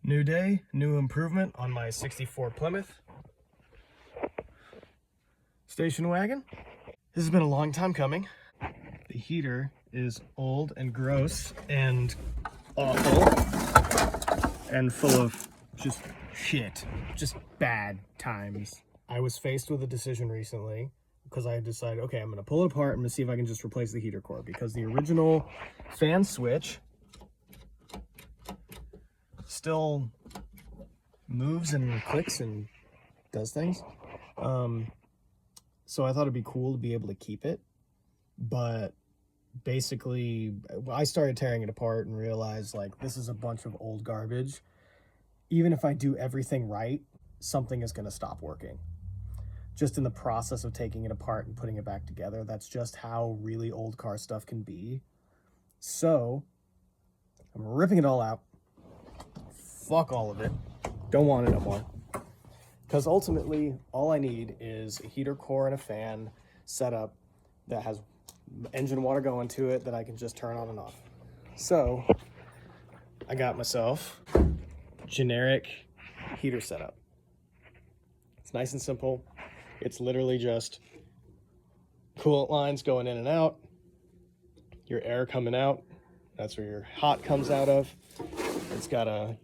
New day, new improvement on my 64 Plymouth station wagon. This has been a long time coming. The heater is old and gross and awful and full of just shit, just bad times. I was faced with a decision recently because I decided, okay, I'm gonna pull it apart and see if I can just replace the heater core, because the original fan switch still moves and clicks and does things. So I thought it'd be cool to be able to keep it, but basically I started tearing it apart and realized, like, this is a bunch of old garbage. Even if I do everything right, something is going to stop working. Just in the process of taking it apart and putting it back together, that's just how really old car stuff can be. So I'm ripping it all out. Fuck all of it. Don't want it no more. Because ultimately, all I need is a heater core and a fan setup that has engine water going to it that I can just turn on and off. So I got myself generic heater setup. It's nice and simple. It's literally just coolant lines going in and out, your air coming out. That's where your hot comes out of. It's got a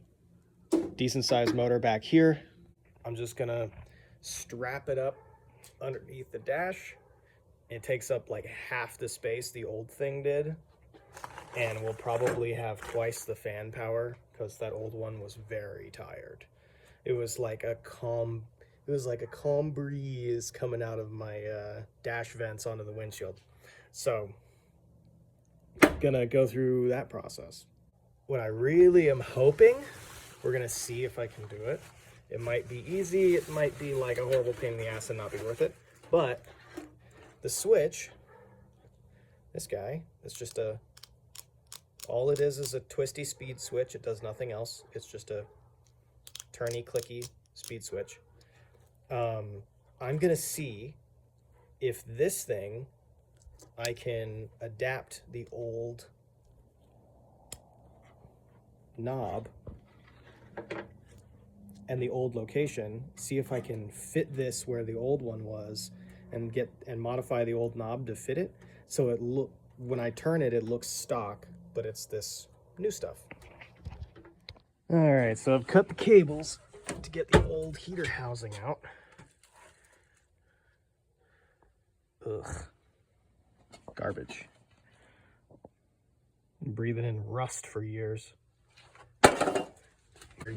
decent sized motor back here. I'm just gonna strap it up underneath the dash. It takes up like half the space the old thing did, and we'll probably have twice the fan power because that old one was very tired. It was like a calm breeze coming out of my dash vents onto the windshield. So gonna go through that process. What I really am hoping, we're gonna see if I can do it. It might be easy, it might be like a horrible pain in the ass and not be worth it, but the switch, this guy, it's just all it is a twisty speed switch. It does nothing else. It's just a turny, clicky speed switch. I'm gonna see if this thing, I can adapt the old knob and the old location, see if I can fit this where the old one was and modify the old knob to fit it. So when I turn it, it looks stock, but it's this new stuff. All right, so I've cut the cables to get the old heater housing out. Ugh, garbage. I'm breathing in rust for years.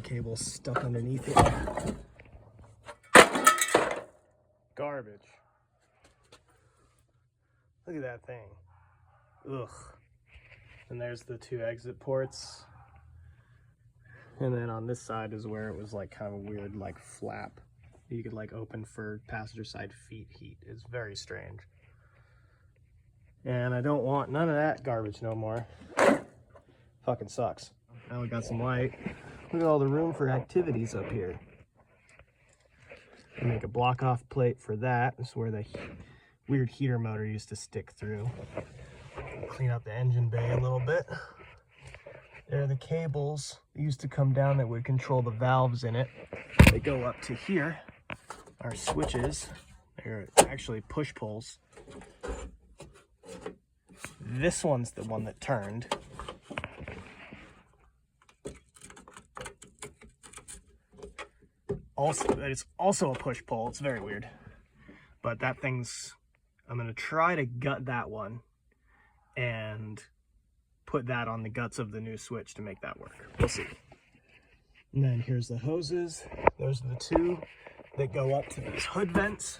Cable stuck underneath it. Garbage. Look at that thing. Ugh. And there's the two exit ports. And then on this side is where it was like kind of a weird like flap. You could like open for passenger side feet heat. It's very strange. And I don't want none of that garbage no more. Fucking sucks. Now we got some light. Look at all the room for activities up here. Make a block off plate for that. This is where the weird heater motor used to stick through. Clean out the engine bay a little bit. There are the cables that used to come down that would control the valves in it. They go up to here. Our switches, they're actually push pulls. This one's the one that turned. It's also a push pull. It's very weird, but that thing's, I'm gonna try to gut that one and put that on the guts of the new switch to make that work. We'll see. And then here's the hoses. Those are the two that go up to these hood vents.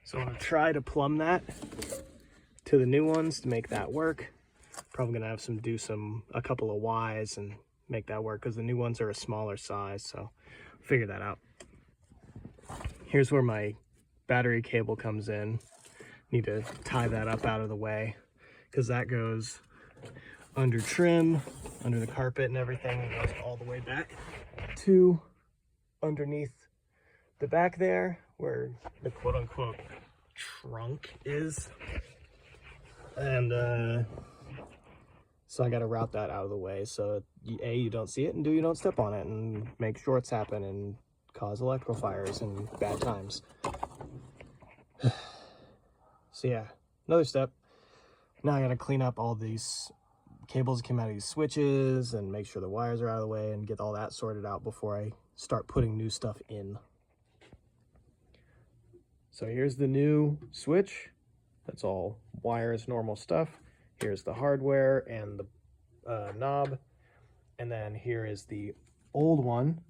So I'm gonna try to plumb that to the new ones to make that work. Probably gonna have do a couple of Ys and make that work, because the new ones are a smaller size, so figure that out. Here's where my battery cable comes in. Need to tie that up out of the way, because that goes under trim, under the carpet and everything. It goes all the way back to underneath the back there, where the quote-unquote trunk is. And So I got to route that out of the way so A, you don't see it, and you don't step on it and make shorts happen and cause electrical fires and bad times. So yeah, another step. Now I got to clean up all these cables that came out of these switches and make sure the wires are out of the way and get all that sorted out before I start putting new stuff in. So here's the new switch. That's all wires, normal stuff. Here's the hardware and the knob. And then here is the old one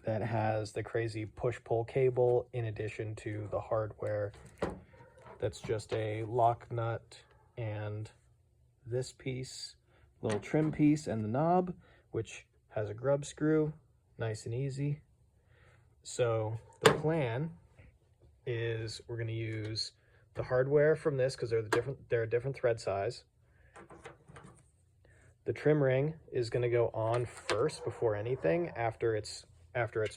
that has the crazy push-pull cable in addition to the hardware. That's just a lock nut and this piece, little trim piece, and the knob, which has a grub screw, nice and easy. So the plan is we're going to use the hardware from this because they're a different thread size. The trim ring is going to go on first before anything after it's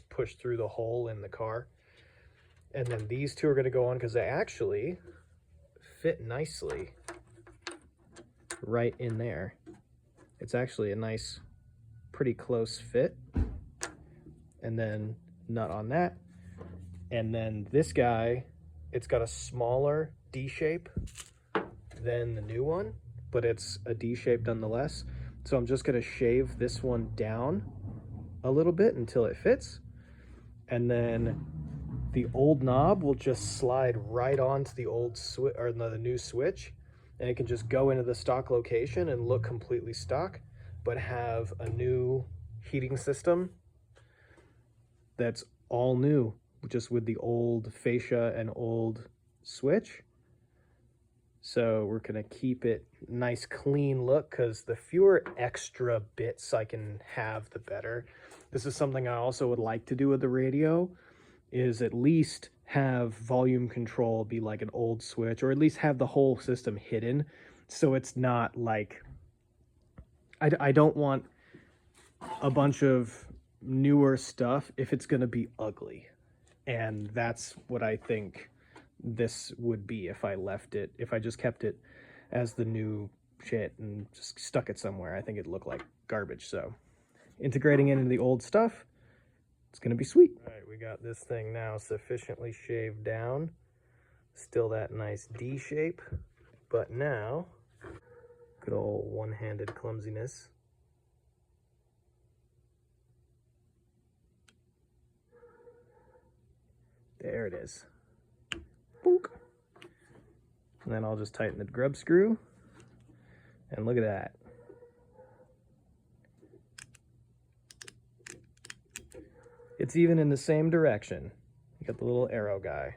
pushed through the hole in the car. And then these two are going to go on because they actually fit nicely right in there. It's actually a nice, pretty close fit. And then nut on that. And then this guy, it's got a smaller D shape than the new one, but it's a D shape nonetheless. So I'm just gonna shave this one down a little bit until it fits. And then the old knob will just slide right onto the old switch, or no, the new switch, and it can just go into the stock location and look completely stock, but have a new heating system that's all new, just with the old fascia and old switch. So we're gonna keep it nice clean look because the fewer extra bits I can have, the better. This is something I also would like to do with the radio, is at least have volume control be like an old switch, or at least have the whole system hidden. So it's not like, I don't want a bunch of newer stuff if it's gonna be ugly. And that's what I think this would be if I left it, if I just kept it as the new shit and just stuck it somewhere. I think it'd look like garbage. So integrating it into the old stuff, it's gonna be sweet. All right, we got this thing now sufficiently shaved down. Still that nice D shape, but now, good old one-handed clumsiness. There it is. Boink. And then I'll just tighten the grub screw. And look at that. It's even in the same direction. You got the little arrow guy.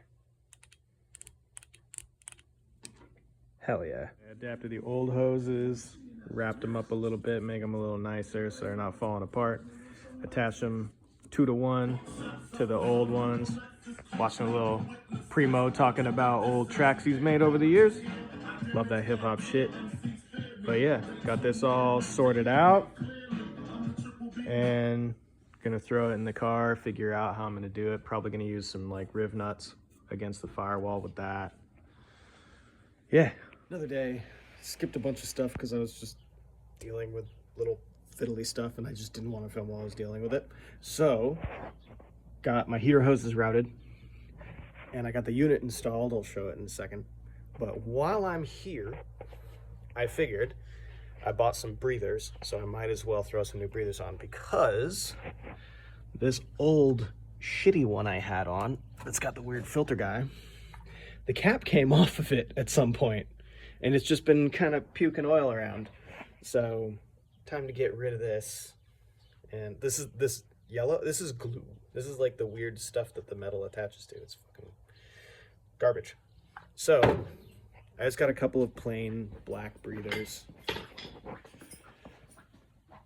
Hell yeah. I adapted the old hoses, wrapped them up a little bit, make them a little nicer so they're not falling apart. Attach them 2-to-1 to the old ones. Watching a little Primo talking about old tracks he's made over the years. Love that hip hop shit. But yeah, got this all sorted out and gonna throw it in the car, figure out how I'm gonna do it. Probably gonna use some like riv nuts against the firewall with that. Yeah, another day. Skipped a bunch of stuff because I was just dealing with little fiddly stuff and I just didn't want to film while I was dealing with it. So got my heater hoses routed and I got the unit installed. I'll show it in a second. But while I'm here, I figured I bought some breathers, so I might as well throw some new breathers on because this old shitty one I had on that's got the weird filter guy, the cap came off of it at some point and it's just been kind of puking oil around. So time to get rid of this. And this yellow, this is glue. This is like the weird stuff that the metal attaches to. It's fucking garbage. So I just got a couple of plain black breathers.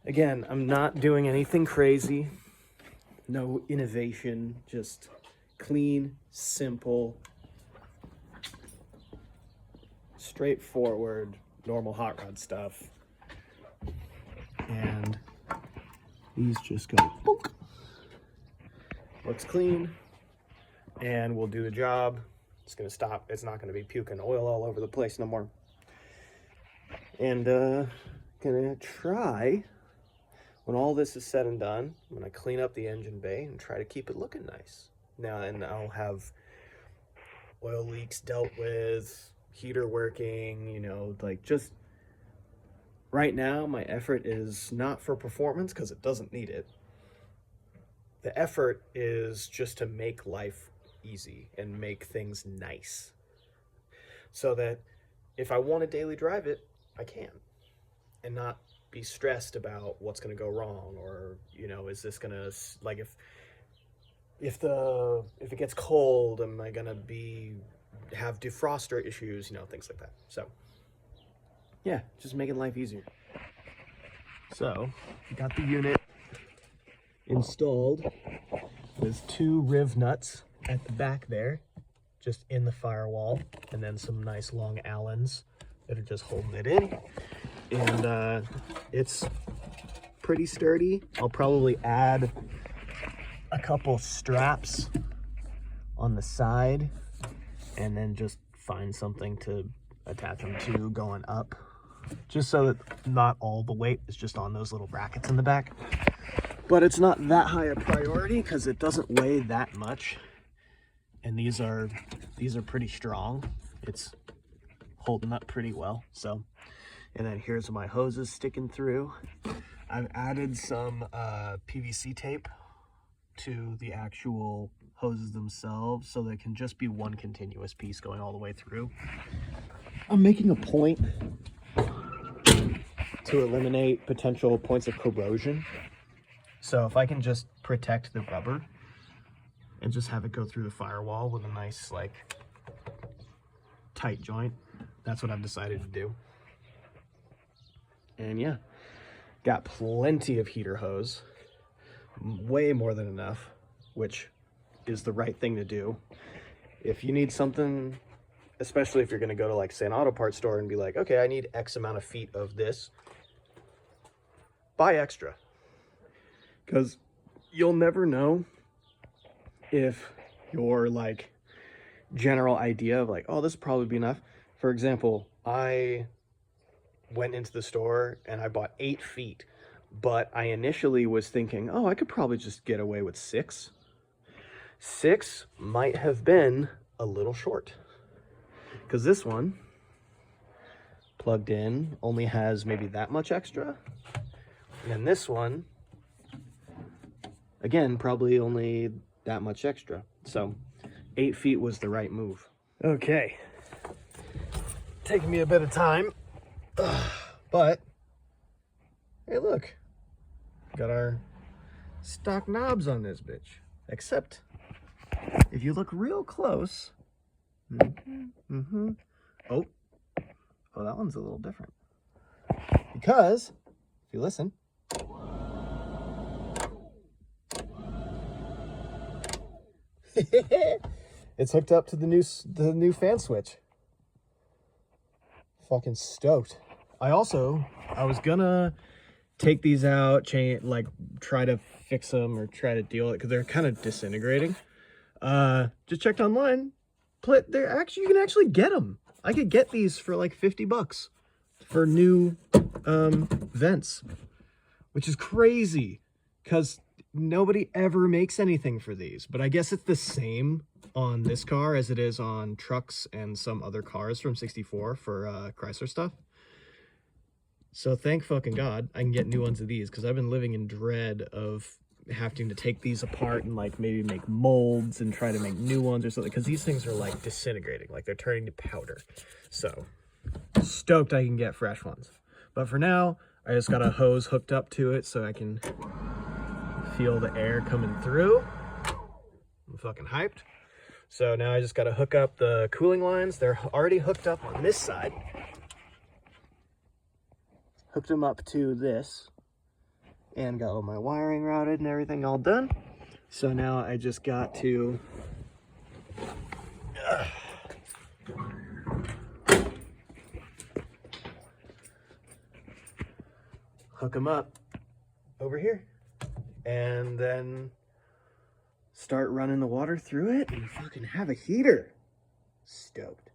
Again, I'm not doing anything crazy. No innovation, just clean, simple, straightforward, normal hot rod stuff. And these just go book. Looks clean, and we'll do the job. It's gonna stop. It's not gonna be puking oil all over the place no more. And gonna try, when all this is said and done, I'm gonna clean up the engine bay and try to keep it looking nice. Now, and I'll have oil leaks dealt with, heater working, you know, like just right now my effort is not for performance because it doesn't need it. The effort is just to make life easy and make things nice so that if I want to daily drive it, I can, and not be stressed about what's going to go wrong, or, you know, is this going to, like, if it gets cold, am I going to have defroster issues, you know, things like that. So yeah, just making life easier. So got the unit installed with 2 riv nuts at the back there, just in the firewall, and then some nice long Allens that are just holding it in. And it's pretty sturdy. I'll probably add a couple straps on the side and then just find something to attach them to going up, just so that not all the weight is just on those little brackets in the back. But it's not that high a priority because it doesn't weigh that much, and these are pretty strong. It's holding up pretty well. So, and then here's my hoses sticking through. I've added some PVC tape to the actual hoses themselves so they can just be one continuous piece going all the way through. I'm making a point to eliminate potential points of corrosion. So if I can just protect the rubber and just have it go through the firewall with a nice, like, tight joint, that's what I've decided to do. And yeah, got plenty of heater hose, way more than enough, which is the right thing to do. If you need something, especially if you're going to go to, like, say, an auto parts store and be like, okay, I need X amount of feet of this, buy extra. Because you'll never know if your, like, general idea of, like, oh, this will probably be enough. For example, I went into the store and I bought 8 feet, but I initially was thinking, oh, I could probably just get away with 6. 6 might have been a little short, because this one plugged in only has maybe that much extra, and then this one, again, probably only that much extra. So 8 feet was the right move. Okay, taking me a bit of time, but hey, look, got our stock knobs on this bitch. Except if you look real close, oh, that one's a little different, because if you listen, it's hooked up to the new fan switch. Fucking stoked. I was gonna take these out, try to fix them or try to deal with it because they're kind of disintegrating. Just checked online. You can actually get them. I could get these for like $50 for new vents, which is crazy because nobody ever makes anything for these. But I guess it's the same on this car as it is on trucks and some other cars from '64 for Chrysler stuff. So thank fucking God I can get new ones of these, because I've been living in dread of having to take these apart and like maybe make molds and try to make new ones or something, because these things are like disintegrating, like they're turning to powder. So stoked I can get fresh ones. But for now, I just got a hose hooked up to it so I can feel the air coming through. I'm fucking hyped. So now I just got to hook up the cooling lines. They're already hooked up on this side. Hooked them up to this and got all my wiring routed and everything all done. So now I just got to hook them up over here and then start running the water through it and fucking have a heater. Stoked.